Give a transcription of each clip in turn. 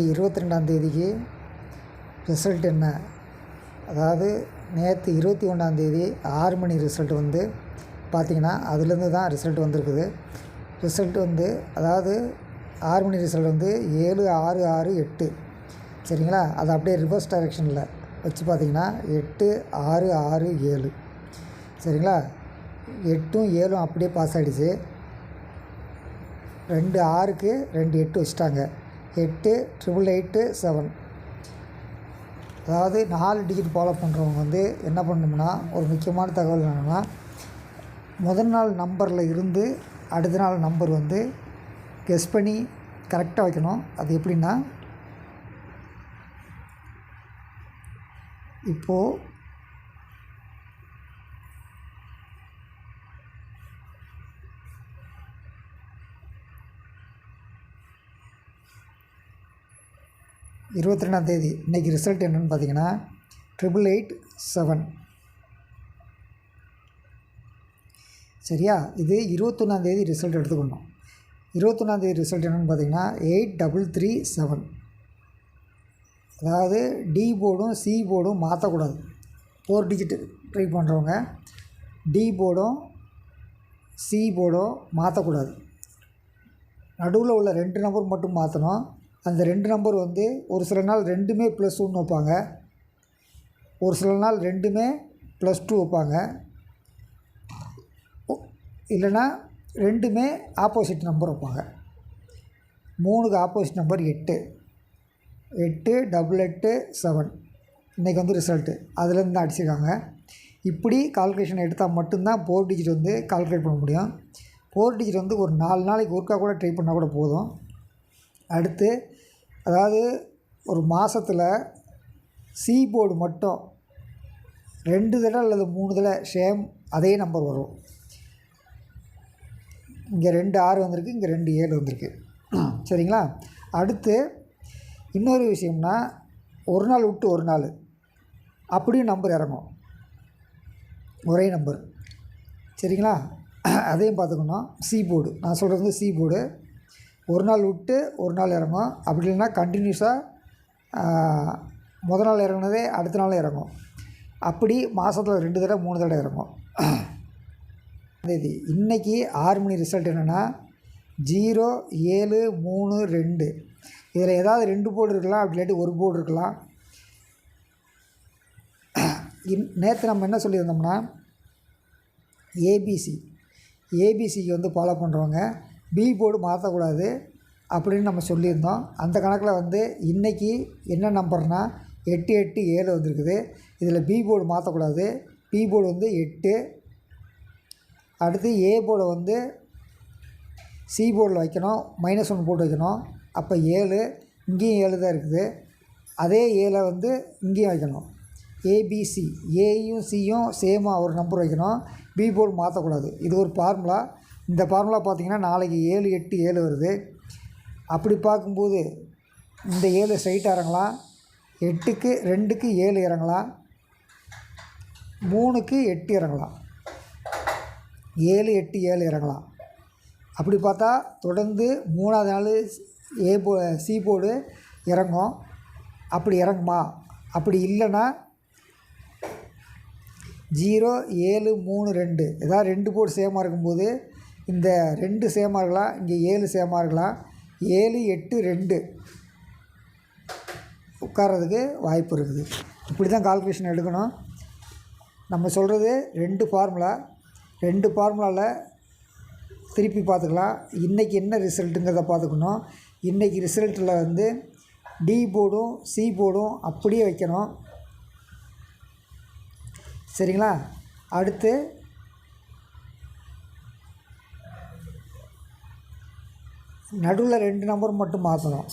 22 result என்ன? அதாவது நேற்று 21 6 மணி ரிசல்ட் வந்து பார்த்திங்கன்னா அதுலேருந்து தான் ரிசல்ட் வந்திருக்குது. ரிசல்ட் வந்து அதாவது 6 மணி ரிசல்ட் வந்து 7668 சரிங்களா? அது அப்படியே ரிவர்ஸ் டைரெக்ஷனில் வச்சு பார்த்திங்கன்னா 8667 சரிங்களா? 8ம் 7ம் அப்படியே பாஸ் ஆகிடுச்சு. 2 6க்கு 2 8 வச்சுட்டாங்க. 8 8887. அதாவது 4 டிஜிட் ஃபாலோ பண்ணுறவங்க வந்து என்ன பண்ணணும்னா, ஒரு முக்கியமான தகவல் என்னென்னா, முதல் நாள் நம்பரில் இருந்து அடுத்த நாள் நம்பர் வந்து கெஸ் பண்ணி கரெக்டாக வைக்கணும். அது எப்படின்னா, இப்போது தேதி இன்றைக்கி ரிசல்ட் என்னென்னு பார்த்தீங்கன்னா 8887 சரியா? இது 21 ரிசல்ட் எடுத்துக்கணும். 21 ரிசல்ட் என்னென்னு பார்த்தீங்கன்னா 8337. அதாவது டி போர்டும் சி போர்டும் மாற்றக்கூடாது. 4 டிஜிட் ட்ரை பண்ணுறவங்க டி போர்டும் சி போர்டும் மாற்றக்கூடாது. நடுவில் உள்ள 2 நம்பர் மட்டும் மாற்றணும். அந்த 2 நம்பர் வந்து ஒரு சில நாள் ரெண்டுமே +1 வைப்பாங்க, ஒரு சில நாள் ரெண்டுமே +2 வைப்பாங்க, இல்லைன்னா ரெண்டுமே ஆப்போசிட் நம்பர் வைப்பாங்க. 3க்கு ஆப்போசிட் நம்பர் 8 8887 இன்றைக்கி வந்து ரிசல்ட்டு அதுலேருந்து தான் அடிச்சிருக்காங்க. இப்படி கால்குலேஷன் எடுத்தால் மட்டும்தான் 4 டிஜிட் வந்து கால்குலேட் பண்ண முடியும். 4 டிஜிட் வந்து ஒரு 4 நாளைக்கு ஒருக்கா கூட ட்ரை பண்ணால் கூட போதும். அடுத்து அதாவது ஒரு மாதத்தில் சி போர்டு மட்டும் 2 தடவை அல்லது 3 தடவை சேம் அதே நம்பர் வரும். இங்கே 2 6 வந்திருக்கு, இங்கே 2 7 வந்திருக்கு சரிங்களா? அடுத்து இன்னொரு விஷயம்னா, ஒரு நாள் விட்டு ஒரு நாள் அப்படியும் நம்பர் இறங்கும், ஒரே நம்பர் சரிங்களா? அதையும் பார்த்துக்கணும். சி போர்டு நான் சொல்கிறது வந்து சி போர்டு ஒரு நாள் விட்டு ஒரு நாள் இறங்கும். அப்படி இல்லைன்னா கண்டினியூஸாக முதல் நாள் இறங்குனதே அடுத்த நாள் இறங்கும். அப்படி மாதத்தில் 2 தடவை 3 தடவை இறங்கும். இன்றைக்கி 6 மணி ரிசல்ட் என்னென்னா 0732. இதில் ஏதாவது 2 போர்டு இருக்கலாம், அப்படி இல்லாட்டி ஒரு போர்டு இருக்கலாம். நேற்று நம்ம என்ன சொல்லியிருந்தோம்னா, ஏபிசிக்கு வந்து ஃபாலோ பண்ணுறவங்க பி போர்டு மாற்றக்கூடாது அப்படின்னு நம்ம சொல்லியிருந்தோம். அந்த கணக்கில் வந்து இன்றைக்கி என்ன நம்பர்னால் 887 வந்திருக்குது. இதில் பி போர்டு மாற்றக்கூடாது. பி போர்டு வந்து 8. அடுத்து ஏ போர்டை வந்து சி போர்டில் வைக்கணும், -1 போட்டு வைக்கணும். அப்போ 7, இங்கேயும் 7 தான் இருக்குது. அதே 7 வந்து இங்கேயும் வைக்கணும். ஏபிசி ஏயும் சியும் சேமாக ஒரு நம்பர் வைக்கணும். பி போர்டு மாற்றக்கூடாது. இது ஒரு ஃபார்முலா. இந்த ஃபார்முலா பார்த்திங்கன்னா நாளைக்கு 787 வருது. அப்படி பார்க்கும்போது இந்த 7 ஸ்ட்ரைட்டாக இறங்கலாம், 8க்கு 2க்கு 7 இறங்கலாம், 3க்கு 8 இறங்கலாம், 7 8 7 இறங்கலாம். அப்படி பார்த்தா தொடர்ந்து 3ஆவது நாள் சி போர்டு இறங்கும். அப்படி இறங்குமா? அப்படி இல்லைன்னா 0732 ஏதாவது 2 போர்டு சேமாக இருக்கும்போது இந்த 2 சேமாக இருக்கலாம், இங்கே 7 சேமாக இருக்கலாம். 7 8 2 உட்கார்றதுக்கு வாய்ப்பு இருக்குது. இப்படி தான் கால்குலேஷன் எடுக்கணும். நம்ம சொல்கிறது 2 ஃபார்முலாவில் திருப்பி பார்த்துக்கலாம். இன்றைக்கி என்ன ரிசல்ட்டுங்கிறத பார்த்துக்கணும். இன்றைக்கி ரிசல்ட்டில் வந்து டி போர்டும் சி போர்டும் அப்படியே வைக்கணும் சரிங்களா? அடுத்து நடுவில் 2 நம்பர் மட்டும் மாற்றணும்,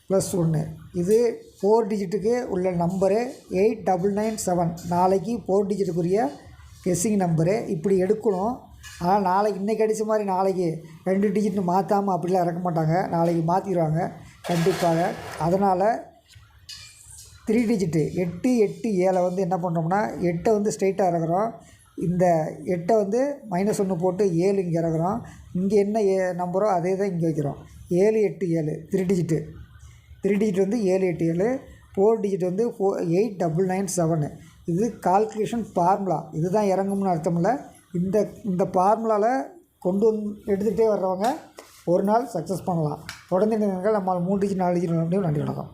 +1. இது 4 டிஜிட்டுக்கு உள்ள நம்பரு 8997. நாளைக்கு 4 டிஜிட்டுக்குரிய கெஸ்ஸிங் நம்பரு இப்படி எடுக்கணும். ஆனால் நாளைக்கு இன்றைக்கி அடித்த மாதிரி நாளைக்கு 2 டிஜிட்னு மாற்றாமல் அப்படிலாம் இறக்க மாட்டாங்க. நாளைக்கு மாற்றிடுவாங்க கண்டிப்பாக. அதனால் 3 டிஜிட்டு 8 8 7 வந்து என்ன பண்ணுறோம்னா 8 வந்து ஸ்ட்ரெயிட்டாக இறக்குறோம். இந்த 8 வந்து -1 போட்டு 7 இங்கே இறக்குறோம். இங்கே என்ன நம்பரோ அதே தான் இங்கே வைக்கிறோம். 7 8 7 3 டிஜிட்டு 3 டிஜிட் வந்து 787, 4 டிஜிட் வந்து 8997. இது கால்குலேஷன் ஃபார்முலா. இதுதான் இறங்கும்னு அர்த்தம் இல்லை. இந்த ஃபார்முலாவில் கொண்டு எடுத்துகிட்டே வர்றவங்க ஒரு நாள் சக்ஸஸ் பண்ணலாம். தொடர்ந்து நீங்கள் நம்ம 3 டிஜிட் 4 டிஜிட் நன்றி வணக்கம்.